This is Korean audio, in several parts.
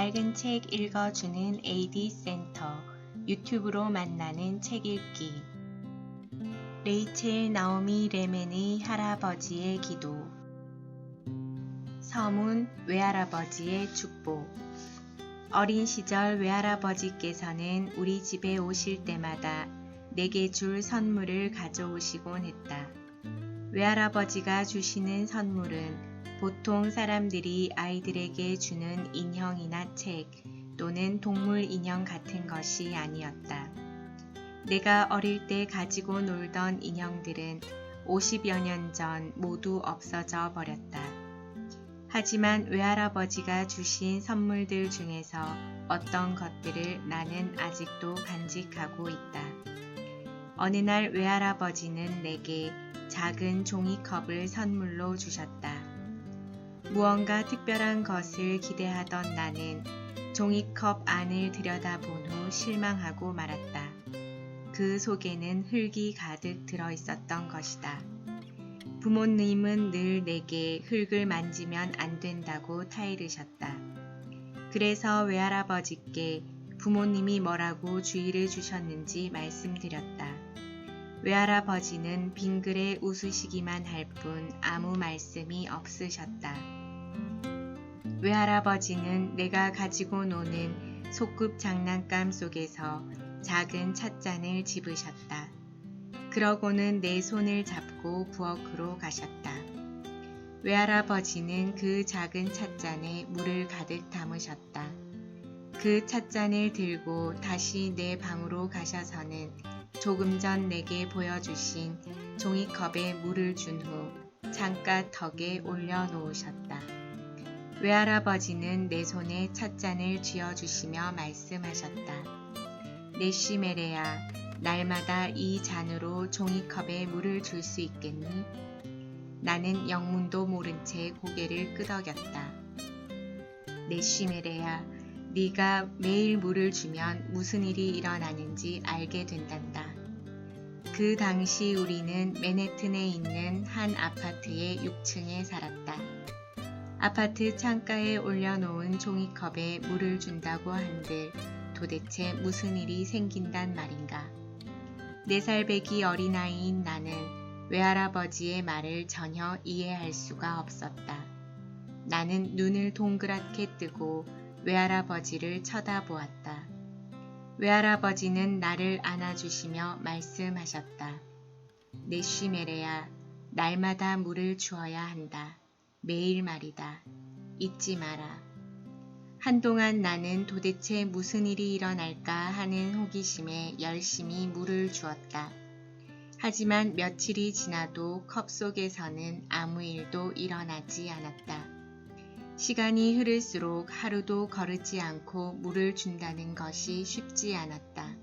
낡은 책 읽어주는 AD 센터, 유튜브로 만나는 책 읽기. 레이첼 나오미 레멘의 할아버지의 기도. 서문 외할아버지의 축복. 어린 시절 외할아버지께서는 우리 집에 오실 때마다 내게 줄 선물을 가져오시곤 했다. 외할아버지가 주시는 선물은 보통 사람들이 아이들에게 주는 인형이나 책 또는 동물 인형 같은 것이 아니었다. 내가 어릴 때 가지고 놀던 인형들은 50여 년 전 모두 없어져 버렸다. 하지만 외할아버지가 주신 선물들 중에서 어떤 것들을 나는 아직도 간직하고 있다. 어느 날 외할아버지는 내게 작은 종이컵을 선물로 주셨다. 무언가 특별한 것을 기대하던 나는 종이컵 안을 들여다본 후 실망하고 말았다. 그 속에는 흙이 가득 들어있었던 것이다. 부모님은 늘 내게 흙을 만지면 안 된다고 타이르셨다. 그래서 외할아버지께 부모님이 뭐라고 주의를 주셨는지 말씀드렸다. 외할아버지는 빙그레 웃으시기만 할 뿐 아무 말씀이 없으셨다. 외할아버지는 내가 가지고 노는 소꿉 장난감 속에서 작은 찻잔을 집으셨다. 그러고는 내 손을 잡고 부엌으로 가셨다. 외할아버지는 그 작은 찻잔에 물을 가득 담으셨다. 그 찻잔을 들고 다시 내 방으로 가셔서는 조금 전 내게 보여주신 종이컵에 물을 준 후 창가 턱에 올려놓으셨다. 외할아버지는 내 손에 찻잔을 쥐어주시며 말씀하셨다. 네시메레야, 날마다 이 잔으로 종이컵에 물을 줄 수 있겠니? 나는 영문도 모른 채 고개를 끄덕였다. 네시메레야, 네가 매일 물을 주면 무슨 일이 일어나는지 알게 된단다. 그 당시 우리는 맨해튼에 있는 한 아파트의 6층에 살았다. 아파트 창가에 올려놓은 종이컵에 물을 준다고 한들 도대체 무슨 일이 생긴단 말인가. 4살배기 어린아이인 나는 외할아버지의 말을 전혀 이해할 수가 없었다. 나는 눈을 동그랗게 뜨고 외할아버지를 쳐다보았다. 외할아버지는 나를 안아주시며 말씀하셨다. 네시메레야, 날마다 물을 주어야 한다. 매일 말이다. 잊지 마라. 한동안 나는 도대체 무슨 일이 일어날까 하는 호기심에 열심히 물을 주었다. 하지만 며칠이 지나도 컵 속에서는 아무 일도 일어나지 않았다. 시간이 흐를수록 하루도 거르지 않고 물을 준다는 것이 쉽지 않았다.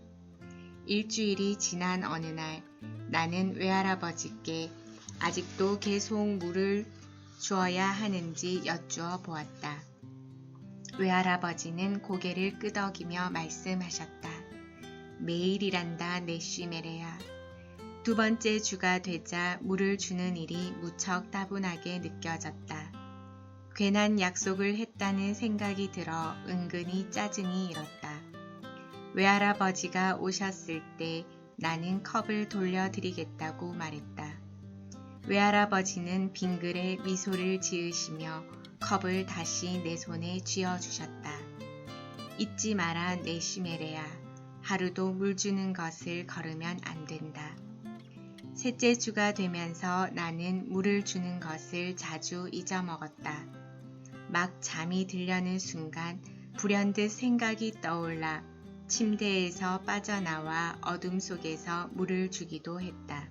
일주일이 지난 어느 날 나는 외할아버지께 아직도 계속 물을 주어야 하는지 여쭈어 보았다. 외할아버지는 고개를 끄덕이며 말씀하셨다. 매일이란다 네시메레야. 2번째 주가 되자 물을 주는 일이 무척 따분하게 느껴졌다. 괜한 약속을 했다는 생각이 들어 은근히 짜증이 일었다. 외할아버지가 오셨을 때 나는 컵을 돌려드리겠다고 말했다. 외할아버지는 빙그레 미소를 지으시며 컵을 다시 내 손에 쥐어주셨다. 잊지 마라 네시메레야. 하루도 물 주는 것을 거르면 안 된다. 셋째 주가 되면서 나는 물을 주는 것을 자주 잊어먹었다. 막 잠이 들려는 순간 불현듯 생각이 떠올라 침대에서 빠져나와 어둠 속에서 물을 주기도 했다.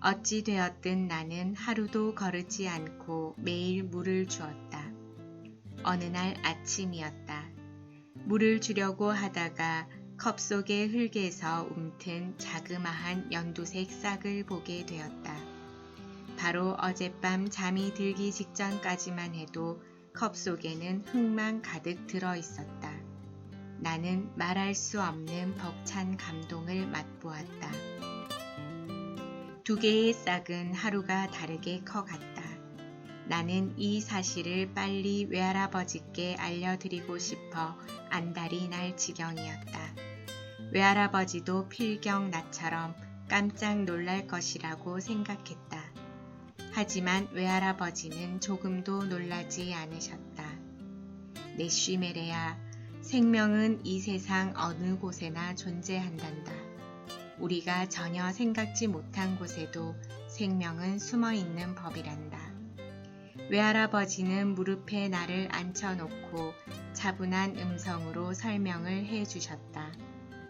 어찌 되었든 나는 하루도 거르지 않고 매일 물을 주었다. 어느 날 아침이었다. 물을 주려고 하다가 컵 속의 흙에서 움튼 자그마한 연두색 싹을 보게 되었다. 바로 어젯밤 잠이 들기 직전까지만 해도 컵 속에는 흙만 가득 들어 있었다. 나는 말할 수 없는 벅찬 감동을 맛보았다. 2개의 싹은 하루가 다르게 커갔다. 나는 이 사실을 빨리 외할아버지께 알려드리고 싶어 안달이 날 지경이었다. 외할아버지도 필경 나처럼 깜짝 놀랄 것이라고 생각했다. 하지만 외할아버지는 조금도 놀라지 않으셨다. 네쉬메레야, 생명은 이 세상 어느 곳에나 존재한단다. 우리가 전혀 생각지 못한 곳에도 생명은 숨어 있는 법이란다. 외할아버지는 무릎에 나를 앉혀놓고 차분한 음성으로 설명을 해주셨다.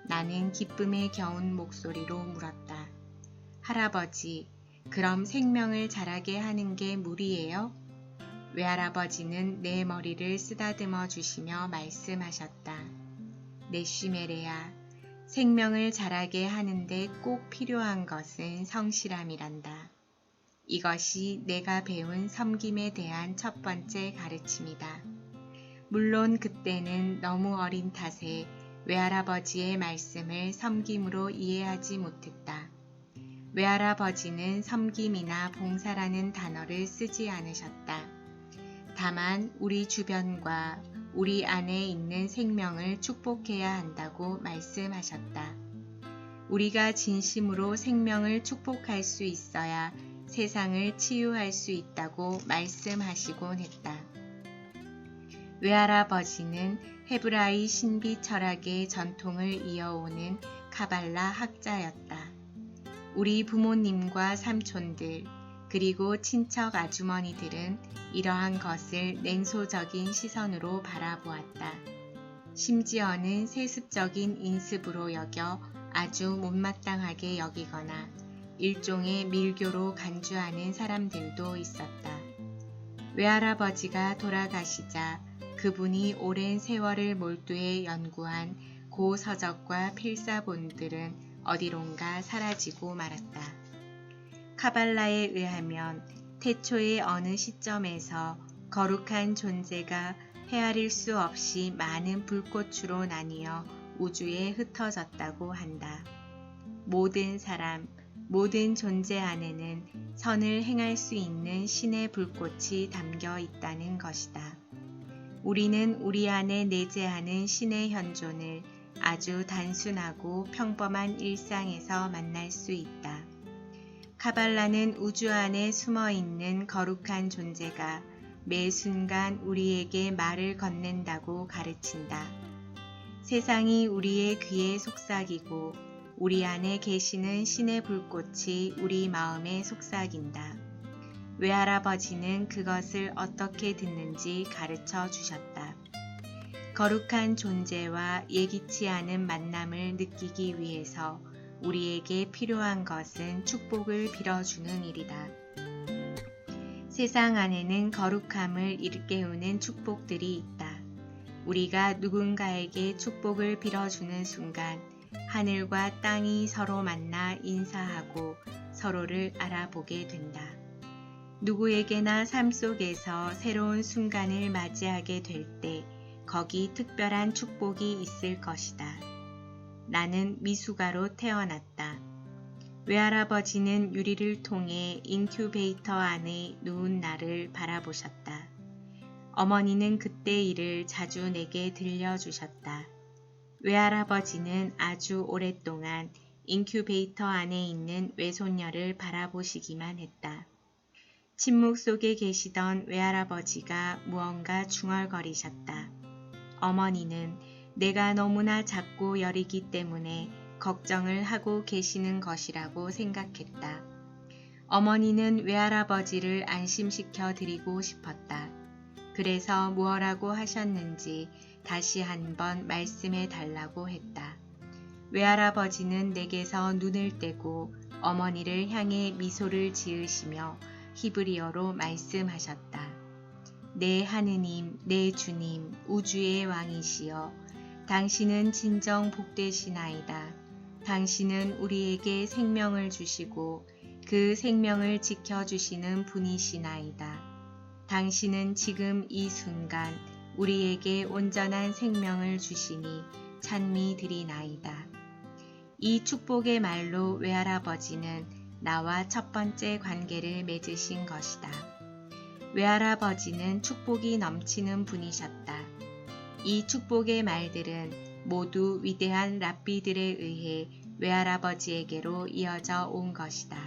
나는 기쁨에 겨운 목소리로 물었다. 할아버지, 그럼 생명을 자라게 하는 게 무리예요? 외할아버지는 내 머리를 쓰다듬어 주시며 말씀하셨다. 네쉬메레야, 생명을 자라게 하는데 꼭 필요한 것은 성실함이란다. 이것이 내가 배운 섬김에 대한 첫 번째 가르침이다. 물론 그때는 너무 어린 탓에 외할아버지의 말씀을 섬김으로 이해하지 못했다. 외할아버지는 섬김이나 봉사라는 단어를 쓰지 않으셨다. 다만 우리 주변과 우리 안에 있는 생명을 축복해야 한다고 말씀하셨다. 우리가 진심으로 생명을 축복할 수 있어야 세상을 치유할 수 있다고 말씀하시곤 했다. 외할아버지는 헤브라이 신비 철학의 전통을 이어오는 카발라 학자였다. 우리 부모님과 삼촌들, 그리고 친척 아주머니들은 이러한 것을 냉소적인 시선으로 바라보았다. 심지어는 세습적인 인습으로 여겨 아주 못마땅하게 여기거나 일종의 밀교로 간주하는 사람들도 있었다. 외할아버지가 돌아가시자 그분이 오랜 세월을 몰두해 연구한 고서적과 필사본들은 어디론가 사라지고 말았다. 카발라에 의하면 태초의 어느 시점에서 거룩한 존재가 헤아릴 수 없이 많은 불꽃으로 나뉘어 우주에 흩어졌다고 한다. 모든 사람, 모든 존재 안에는 선을 행할 수 있는 신의 불꽃이 담겨 있다는 것이다. 우리는 우리 안에 내재하는 신의 현존을 아주 단순하고 평범한 일상에서 만날 수 있다. 카발라는 우주 안에 숨어 있는 거룩한 존재가 매 순간 우리에게 말을 건넨다고 가르친다. 세상이 우리의 귀에 속삭이고 우리 안에 계시는 신의 불꽃이 우리 마음에 속삭인다. 외할아버지는 그것을 어떻게 듣는지 가르쳐 주셨다. 거룩한 존재와 예기치 않은 만남을 느끼기 위해서 우리에게 필요한 것은 축복을 빌어주는 일이다. 세상 안에는 거룩함을 일깨우는 축복들이 있다. 우리가 누군가에게 축복을 빌어주는 순간 하늘과 땅이 서로 만나 인사하고 서로를 알아보게 된다. 누구에게나 삶 속에서 새로운 순간을 맞이하게 될 때 거기 특별한 축복이 있을 것이다. 나는 미숙아로 태어났다. 외할아버지는 유리를 통해 인큐베이터 안에 누운 나를 바라보셨다. 어머니는 그때 일을 자주 내게 들려주셨다. 외할아버지는 아주 오랫동안 인큐베이터 안에 있는 외손녀를 바라보시기만 했다. 침묵 속에 계시던 외할아버지가 무언가 중얼거리셨다. 어머니는 내가 너무나 작고 여리기 때문에 걱정을 하고 계시는 것이라고 생각했다. 어머니는 외할아버지를 안심시켜 드리고 싶었다. 그래서 무엇라고 하셨는지 다시 한번 말씀해 달라고 했다. 외할아버지는 내게서 눈을 떼고 어머니를 향해 미소를 지으시며 히브리어로 말씀하셨다. 내 하느님, 내 주님, 우주의 왕이시여, 당신은 진정 복되시나이다. 당신은 우리에게 생명을 주시고 그 생명을 지켜주시는 분이시나이다. 당신은 지금 이 순간 우리에게 온전한 생명을 주시니 찬미드리나이다. 이 축복의 말로 외할아버지는 나와 첫 번째 관계를 맺으신 것이다. 외할아버지는 축복이 넘치는 분이셨다. 이 축복의 말들은 모두 위대한 랍비들에 의해 외할아버지에게로 이어져 온 것이다.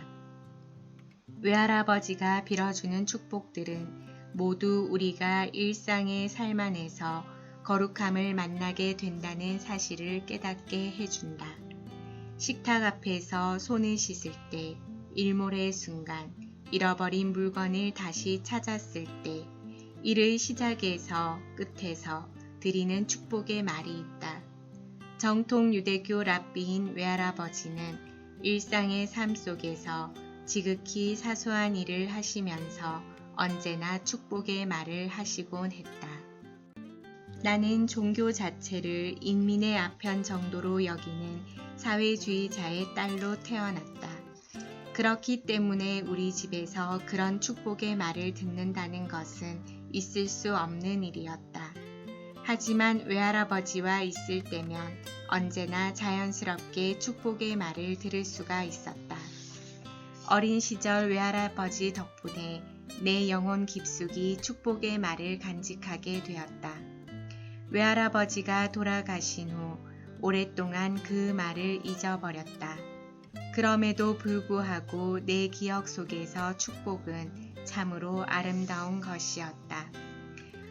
외할아버지가 빌어주는 축복들은 모두 우리가 일상의 삶 안에서 거룩함을 만나게 된다는 사실을 깨닫게 해준다. 식탁 앞에서 손을 씻을 때, 일몰의 순간, 잃어버린 물건을 다시 찾았을 때, 일을 시작에서 끝에서 드리는 축복의 말이 있다. 정통 유대교 랍비인 외할아버지는 일상의 삶 속에서 지극히 사소한 일을 하시면서 언제나 축복의 말을 하시곤 했다. 나는 종교 자체를 인민의 아편 정도로 여기는 사회주의자의 딸로 태어났다. 그렇기 때문에 우리 집에서 그런 축복의 말을 듣는다는 것은 있을 수 없는 일이었다. 하지만 외할아버지와 있을 때면 언제나 자연스럽게 축복의 말을 들을 수가 있었다. 어린 시절 외할아버지 덕분에 내 영혼 깊숙이 축복의 말을 간직하게 되었다. 외할아버지가 돌아가신 후 오랫동안 그 말을 잊어버렸다. 그럼에도 불구하고 내 기억 속에서 축복은 참으로 아름다운 것이었다.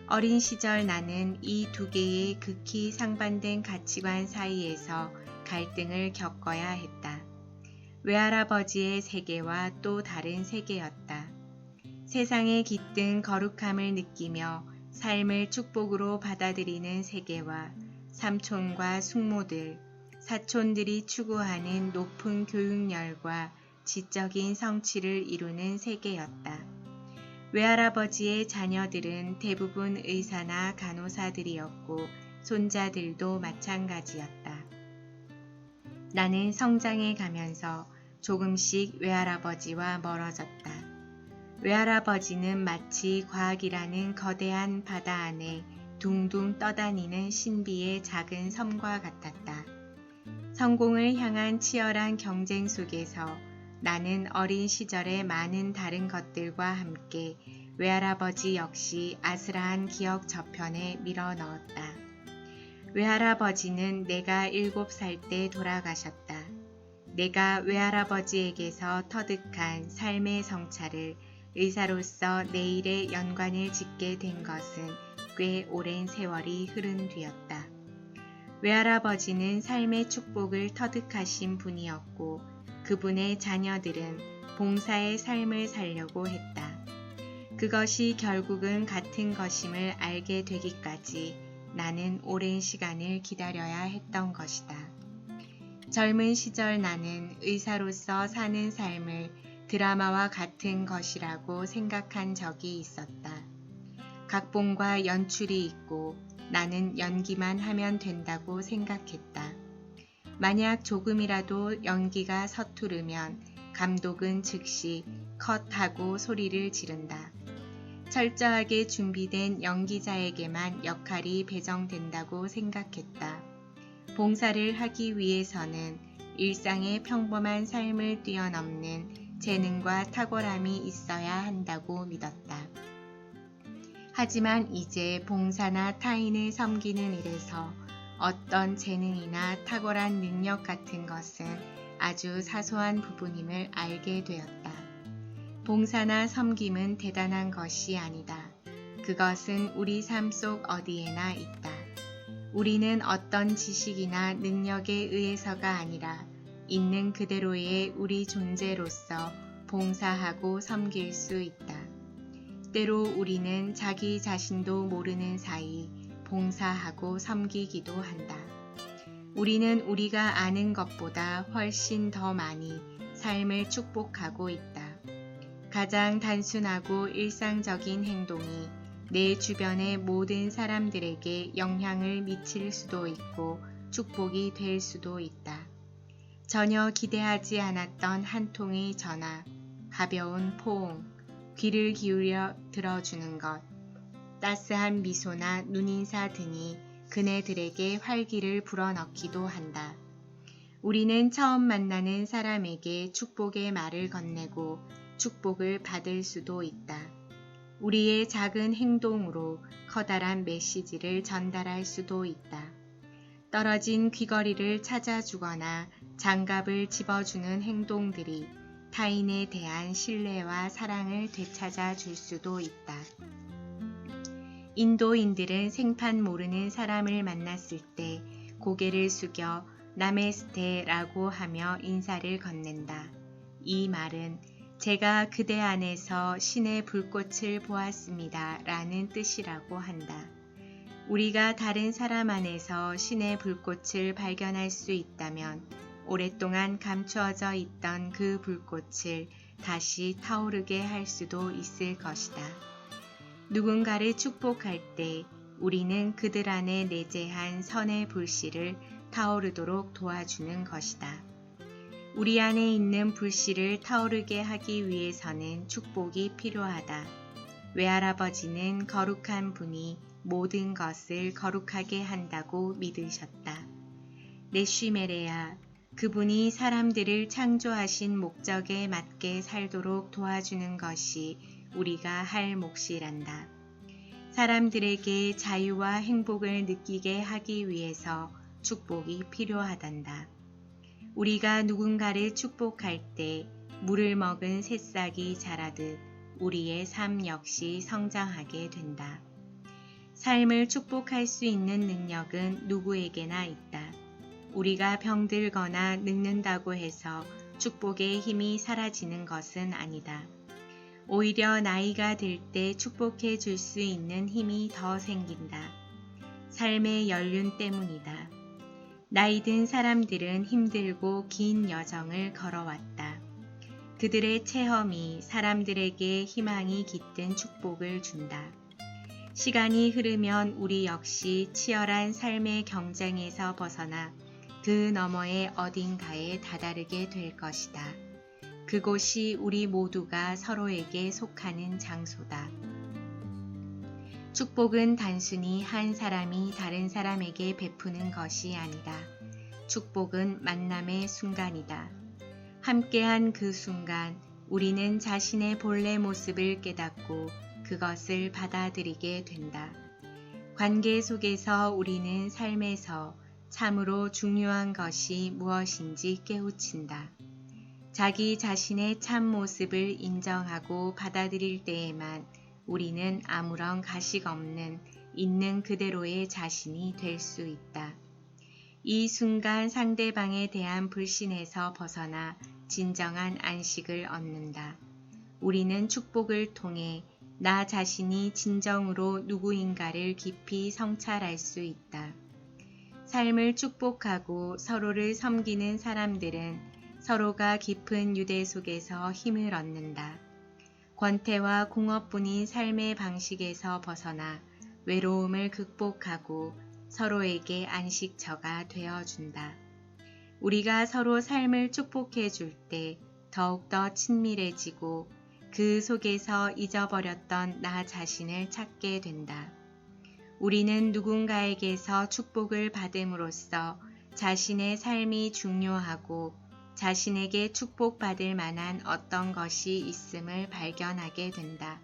어린 시절 나는 이 두 개의 극히 상반된 가치관 사이에서 갈등을 겪어야 했다. 외할아버지의 세계와 또 다른 세계였다. 세상에 깃든 거룩함을 느끼며 삶을 축복으로 받아들이는 세계와 삼촌과 숙모들, 사촌들이 추구하는 높은 교육열과 지적인 성취를 이루는 세계였다. 외할아버지의 자녀들은 대부분 의사나 간호사들이었고 손자들도 마찬가지였다. 나는 성장해 가면서 조금씩 외할아버지와 멀어졌다. 외할아버지는 마치 과학이라는 거대한 바다 안에 둥둥 떠다니는 신비의 작은 섬과 같았다. 성공을 향한 치열한 경쟁 속에서 나는 어린 시절의 많은 다른 것들과 함께 외할아버지 역시 아스라한 기억 저편에 밀어 넣었다. 외할아버지는 내가 7살 때 돌아가셨다. 내가 외할아버지에게서 터득한 삶의 성찰을 의사로서 내일의 연관을 짓게 된 것은 꽤 오랜 세월이 흐른 뒤였다. 외할아버지는 삶의 축복을 터득하신 분이었고 그분의 자녀들은 봉사의 삶을 살려고 했다. 그것이 결국은 같은 것임을 알게 되기까지 나는 오랜 시간을 기다려야 했던 것이다. 젊은 시절 나는 의사로서 사는 삶을 드라마와 같은 것이라고 생각한 적이 있었다. 각본과 연출이 있고 나는 연기만 하면 된다고 생각했다. 만약 조금이라도 연기가 서투르면 감독은 즉시 컷하고 소리를 지른다. 철저하게 준비된 연기자에게만 역할이 배정된다고 생각했다. 봉사를 하기 위해서는 일상의 평범한 삶을 뛰어넘는 재능과 탁월함이 있어야 한다고 믿었다. 하지만 이제 봉사나 타인을 섬기는 일에서 어떤 재능이나 탁월한 능력 같은 것은 아주 사소한 부분임을 알게 되었다. 봉사나 섬김은 대단한 것이 아니다. 그것은 우리 삶 속 어디에나 있다. 우리는 어떤 지식이나 능력에 의해서가 아니라 있는 그대로의 우리 존재로서 봉사하고 섬길 수 있다. 때로 우리는 자기 자신도 모르는 사이 봉사하고 섬기기도 한다. 우리는 우리가 아는 것보다 훨씬 더 많이 삶을 축복하고 있다. 가장 단순하고 일상적인 행동이 내 주변의 모든 사람들에게 영향을 미칠 수도 있고 축복이 될 수도 있다. 전혀 기대하지 않았던 한 통의 전화, 가벼운 포옹, 귀를 기울여 들어주는 것, 따스한 미소나 눈인사 등이 그네들에게 활기를 불어넣기도 한다. 우리는 처음 만나는 사람에게 축복의 말을 건네고 축복을 받을 수도 있다. 우리의 작은 행동으로 커다란 메시지를 전달할 수도 있다. 떨어진 귀걸이를 찾아주거나 장갑을 집어주는 행동들이 타인에 대한 신뢰와 사랑을 되찾아 줄 수도 있다. 인도인들은 생판 모르는 사람을 만났을 때 고개를 숙여 나메스테라고 하며 인사를 건넨다. 이 말은 제가 그대 안에서 신의 불꽃을 보았습니다 라는 뜻이라고 한다. 우리가 다른 사람 안에서 신의 불꽃을 발견할 수 있다면 오랫동안 감추어져 있던 그 불꽃을 다시 타오르게 할 수도 있을 것이다. 누군가를 축복할 때 우리는 그들 안에 내재한 선의 불씨를 타오르도록 도와주는 것이다. 우리 안에 있는 불씨를 타오르게 하기 위해서는 축복이 필요하다. 외할아버지는 거룩한 분이 모든 것을 거룩하게 한다고 믿으셨다. 네쉬메레야, 그분이 사람들을 창조하신 목적에 맞게 살도록 도와주는 것이 우리가 할 몫이란다. 사람들에게 자유와 행복을 느끼게 하기 위해서 축복이 필요하단다. 우리가 누군가를 축복할 때 물을 먹은 새싹이 자라듯 우리의 삶 역시 성장하게 된다. 삶을 축복할 수 있는 능력은 누구에게나 있다. 우리가 병들거나 늙는다고 해서 축복의 힘이 사라지는 것은 아니다. 오히려 나이가 들 때 축복해 줄 수 있는 힘이 더 생긴다. 삶의 연륜 때문이다. 나이 든 사람들은 힘들고 긴 여정을 걸어왔다. 그들의 체험이 사람들에게 희망이 깃든 축복을 준다. 시간이 흐르면 우리 역시 치열한 삶의 경쟁에서 벗어나 그 너머의 어딘가에 다다르게 될 것이다. 그곳이 우리 모두가 서로에게 속하는 장소다. 축복은 단순히 한 사람이 다른 사람에게 베푸는 것이 아니다. 축복은 만남의 순간이다. 함께한 그 순간 우리는 자신의 본래 모습을 깨닫고 그것을 받아들이게 된다. 관계 속에서 우리는 삶에서 참으로 중요한 것이 무엇인지 깨우친다. 자기 자신의 참 모습을 인정하고 받아들일 때에만 우리는 아무런 가식 없는 있는 그대로의 자신이 될 수 있다. 이 순간 상대방에 대한 불신에서 벗어나 진정한 안식을 얻는다. 우리는 축복을 통해 나 자신이 진정으로 누구인가를 깊이 성찰할 수 있다. 삶을 축복하고 서로를 섬기는 사람들은 서로가 깊은 유대 속에서 힘을 얻는다. 권태와 공업뿐인 삶의 방식에서 벗어나 외로움을 극복하고 서로에게 안식처가 되어준다. 우리가 서로 삶을 축복해 줄 때 더욱더 친밀해지고 그 속에서 잊어버렸던 나 자신을 찾게 된다. 우리는 누군가에게서 축복을 받음으로써 자신의 삶이 중요하고 자신에게 축복받을 만한 어떤 것이 있음을 발견하게 된다.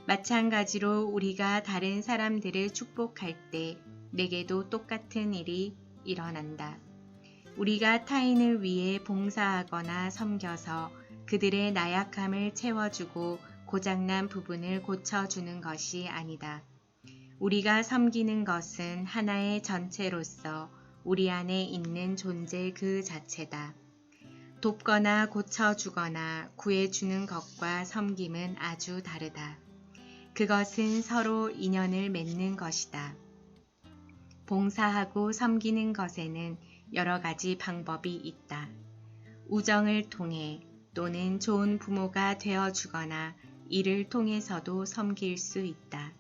마찬가지로 우리가 다른 사람들을 축복할 때 내게도 똑같은 일이 일어난다. 우리가 타인을 위해 봉사하거나 섬겨서 그들의 나약함을 채워주고 고장난 부분을 고쳐주는 것이 아니다. 우리가 섬기는 것은 하나의 전체로서 우리 안에 있는 존재 그 자체다. 돕거나 고쳐주거나 구해주는 것과 섬김은 아주 다르다. 그것은 서로 인연을 맺는 것이다. 봉사하고 섬기는 것에는 여러 가지 방법이 있다. 우정을 통해 또는 좋은 부모가 되어주거나 이를 통해서도 섬길 수 있다.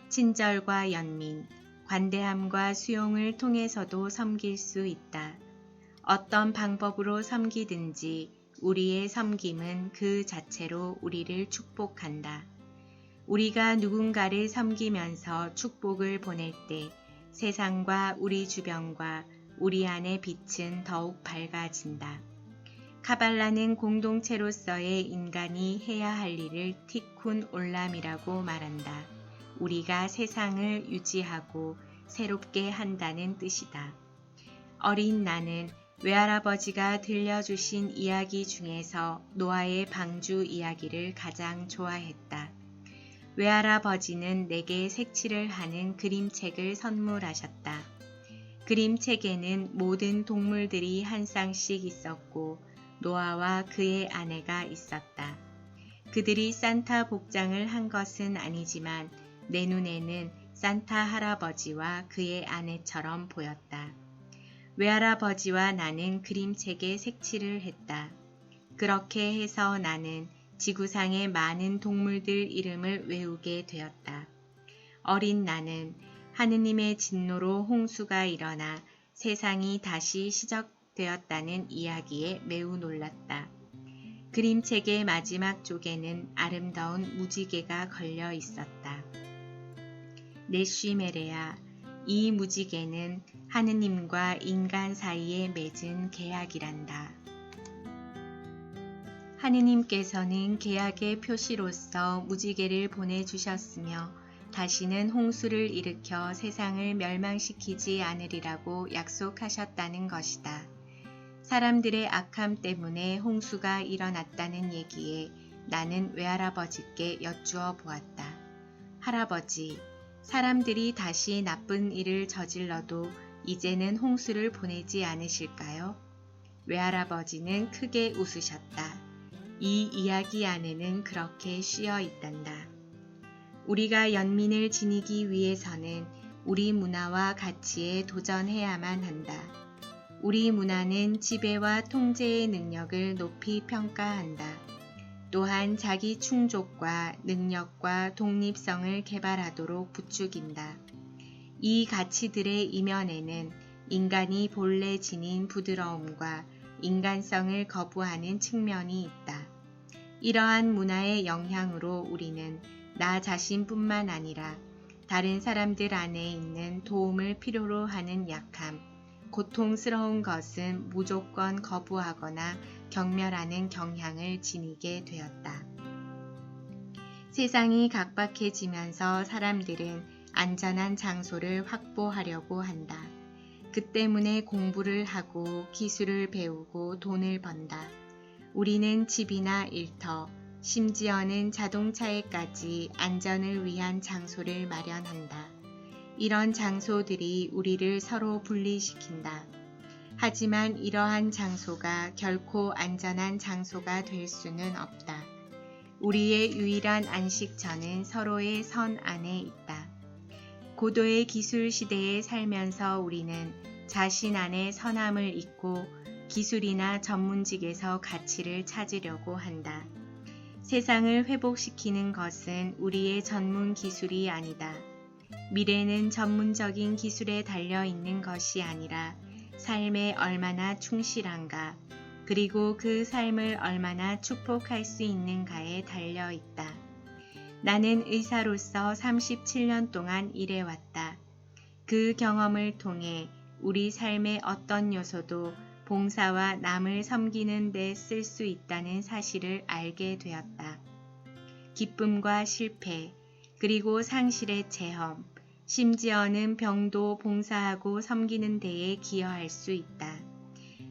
친절과 연민, 관대함과 수용을 통해서도 섬길 수 있다. 어떤 방법으로 섬기든지 우리의 섬김은 그 자체로 우리를 축복한다. 우리가 누군가를 섬기면서 축복을 보낼 때 세상과 우리 주변과 우리 안의 빛은 더욱 밝아진다. 카발라는 공동체로서의 인간이 해야 할 일을 티쿤 올람이라고 말한다. 우리가 세상을 유지하고 새롭게 한다는 뜻이다. 어린 나는 외할아버지가 들려주신 이야기 중에서 노아의 방주 이야기를 가장 좋아했다. 외할아버지는 내게 색칠을 하는 그림책을 선물하셨다. 그림책에는 모든 동물들이 한 쌍씩 있었고 노아와 그의 아내가 있었다. 그들이 산타 복장을 한 것은 아니지만 내 눈에는 산타 할아버지와 그의 아내처럼 보였다. 외할아버지와 나는 그림책에 색칠을 했다. 그렇게 해서 나는 지구상의 많은 동물들 이름을 외우게 되었다. 어린 나는 하느님의 진노로 홍수가 일어나 세상이 다시 시작되었다는 이야기에 매우 놀랐다. 그림책의 마지막 쪽에는 아름다운 무지개가 걸려 있었다. 네쉬메레야, 이 무지개는 하느님과 인간 사이에 맺은 계약이란다. 하느님께서는 계약의 표시로서 무지개를 보내주셨으며 다시는 홍수를 일으켜 세상을 멸망시키지 않으리라고 약속하셨다는 것이다. 사람들의 악함 때문에 홍수가 일어났다는 얘기에 나는 외할아버지께 여쭈어 보았다. 할아버지, 사람들이 다시 나쁜 일을 저질러도 이제는 홍수를 보내지 않으실까요? 외할아버지는 크게 웃으셨다. 이 이야기 안에는 그렇게 쉬어 있단다. 우리가 연민을 지니기 위해서는 우리 문화와 가치에 도전해야만 한다. 우리 문화는 지배와 통제의 능력을 높이 평가한다. 또한 자기 충족과 능력과 독립성을 개발하도록 부추긴다. 이 가치들의 이면에는 인간이 본래 지닌 부드러움과 인간성을 거부하는 측면이 있다. 이러한 문화의 영향으로 우리는 나 자신뿐만 아니라 다른 사람들 안에 있는 도움을 필요로 하는 약함, 고통스러운 것은 무조건 거부하거나 경멸하는 경향을 지니게 되었다. 세상이 각박해지면서 사람들은 안전한 장소를 확보하려고 한다. 그 때문에 공부를 하고 기술을 배우고 돈을 번다. 우리는 집이나 일터, 심지어는 자동차에까지 안전을 위한 장소를 마련한다. 이런 장소들이 우리를 서로 분리시킨다. 하지만 이러한 장소가 결코 안전한 장소가 될 수는 없다. 우리의 유일한 안식처는 서로의 선 안에 있다. 고도의 기술 시대에 살면서 우리는 자신 안에 선함을 잊고 기술이나 전문직에서 가치를 찾으려고 한다. 세상을 회복시키는 것은 우리의 전문 기술이 아니다. 미래는 전문적인 기술에 달려 있는 것이 아니라 삶에 얼마나 충실한가, 그리고 그 삶을 얼마나 축복할 수 있는가에 달려 있다. 나는 의사로서 37년 동안 일해왔다. 그 경험을 통해 우리 삶의 어떤 요소도 봉사와 남을 섬기는 데 쓸 수 있다는 사실을 알게 되었다. 기쁨과 실패, 그리고 상실의 체험, 심지어는 병도 봉사하고 섬기는 데에 기여할 수 있다.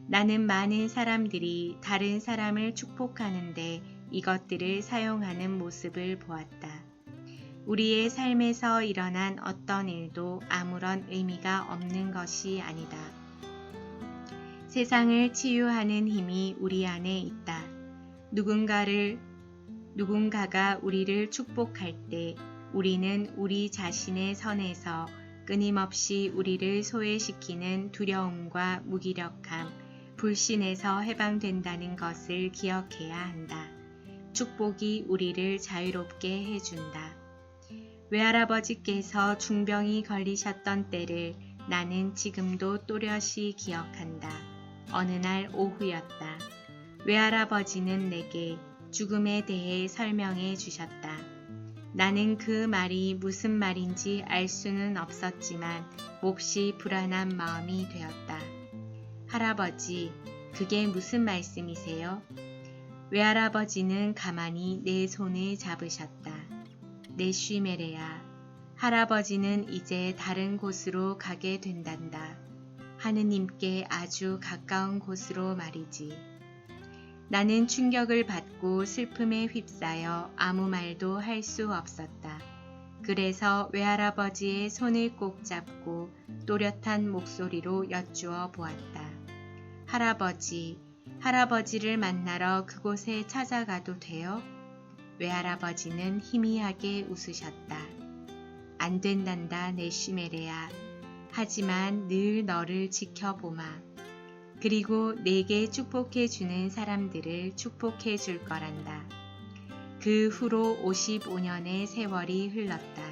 나는 많은 사람들이 다른 사람을 축복하는데 이것들을 사용하는 모습을 보았다. 우리의 삶에서 일어난 어떤 일도 아무런 의미가 없는 것이 아니다. 세상을 치유하는 힘이 우리 안에 있다. 누군가가 우리를 축복할 때 우리는 우리 자신의 선에서 끊임없이 우리를 소외시키는 두려움과 무기력함, 불신에서 해방된다는 것을 기억해야 한다. 축복이 우리를 자유롭게 해준다. 외할아버지께서 중병이 걸리셨던 때를 나는 지금도 또렷이 기억한다. 어느 날 오후였다. 외할아버지는 내게 죽음에 대해 설명해 주셨다. 나는 그 말이 무슨 말인지 알 수는 없었지만 몹시 불안한 마음이 되었다. 할아버지, 그게 무슨 말씀이세요? 외할아버지는 가만히 내 손을 잡으셨다. 네쉬메레야, 할아버지는 이제 다른 곳으로 가게 된단다. 하느님께 아주 가까운 곳으로 말이지. 나는 충격을 받고 슬픔에 휩싸여 아무 말도 할 수 없었다. 그래서 외할아버지의 손을 꼭 잡고 또렷한 목소리로 여쭈어 보았다. 할아버지를 만나러 그곳에 찾아가도 돼요? 외할아버지는 희미하게 웃으셨다. 안 된단다, 네쉬메레야. 하지만 늘 너를 지켜보마. 그리고 내게 축복해 주는 사람들을 축복해 줄 거란다. 그 후로 55년의 세월이 흘렀다.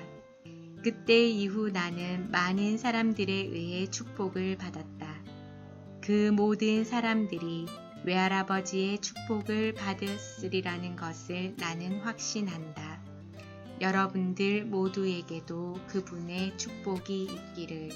그때 이후 나는 많은 사람들에 의해 축복을 받았다. 그 모든 사람들이 외할아버지의 축복을 받았으리라는 것을 나는 확신한다. 여러분들 모두에게도 그분의 축복이 있기를.